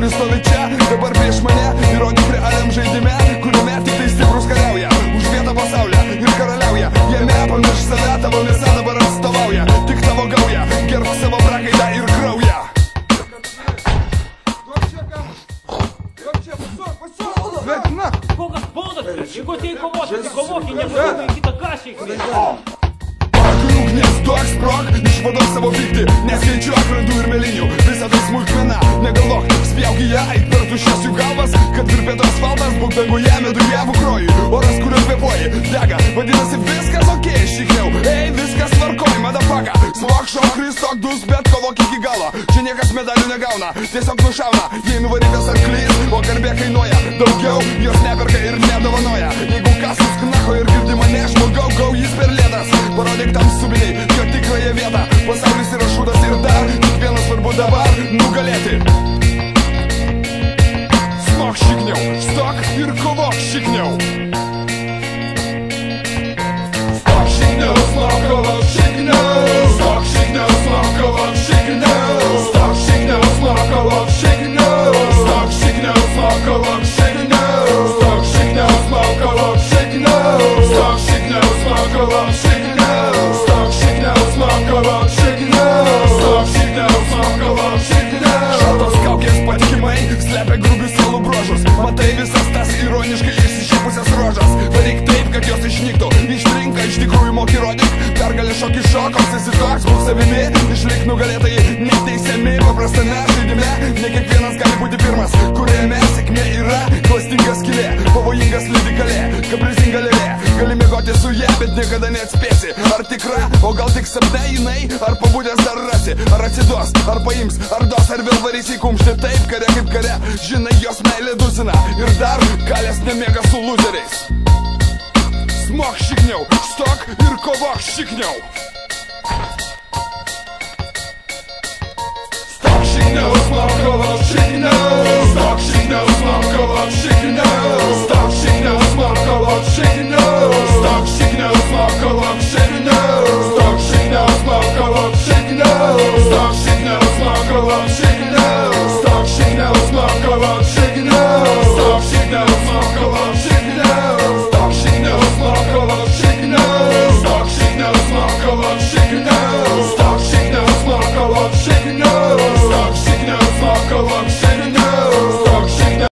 kuris stovi čia, dabar prieš mane, įrodyk realiam žaidime, kuriame tik tai stiprus kariauja už vietą pasaulio ir karaliauja. Jame pamirš save, tavo mėsa dabar atstovauja tik tavo gauja, gerbk savo prakaidą ir kraują. Kokias baudas, jeigu atėjai kovoti, tai kovokį, nebūtinai kitą kašį. Ugnis duok sprog, išvaduok savo pyktį, neskaičiuok grandų ir melinių, visą tai smulkmena, negalvok, spjauk į ją, eik per tuščias jų galvas, kad virpėtų asfaltas, būk danguje, meduje, bukrojui, oras, kuriuo kvėpuoji, dega, vadinasi viskas okei, šikniau, ei, viskas tvarkoj, madafaka, smok, šok, kristok, dus, bet kovok iki galo, čia niekas medalių negauna, tiesiog nušauna, jei nuvarytas arklys, o garbė kainuoja, daugiau jos neperka ir nedovanoja, jeigu kas susknako ir girdi mane, žmogau, gau jis per lėtas, parodyk tam subiniai, jo tikrąją vietą, pasaulis yra šūdas ir dar, tik vienas svarbu dabar, nugalėti. Smok šikniau, stok ir kovok šikniau. Stok šikniau, smok kovok šikniau. Stok šikniau, smok kovok šikniau. Stok šikniau, smok kovok šikniau. Stok šikniau, smok kovok šikniau. Stok šikniau, smok kovok šikniau. Stok šikniau, smok kovok šikniau. Stok šikniau, smok kovok šikniau. Stok šikniau, smok kovok šikniau. Šaltos kaukės patikimai slepia grubius sielų bruožus. Matai visas tas ironiškai išsišypusias rožas. Daryk taip, kad jos išnyktų. Ištrinka, iš tikrųjų moki rodyk. Pergalė šokį šokoks, esi toks, būk savimi. Išlik nugalėtojai, neteisiami paprastame žaidime. Ne kiekvienas gali būti pirmas, kuriame sėkmė yra klastinga skylė, pavojingas lydi kalė, kaprizinga lėlė. Gali mėgoti su ją, bet niekada neatspėsi. Ar tikra, o gal tik sapne jinai, ar pabudęs dar rasi, ar atsiduos, ar paims, ar dos, ar vėl varys į kumštį. Taip kare kaip kare, žinai jos meilė dusina. Ir dar kalės nemiega su luzeriais. Smok šikniau, stok ir kovok šikniau. Stok šikniau, smok kovok šikniau. Stok šikniau, smok kovok šikniau. Stok šikniau, smok kovok šikniau. Stok šikniau, smok kovok šikniau. Stok šikniau, smok kovok šikniau. Stok šikniau, smok kovok šikniau.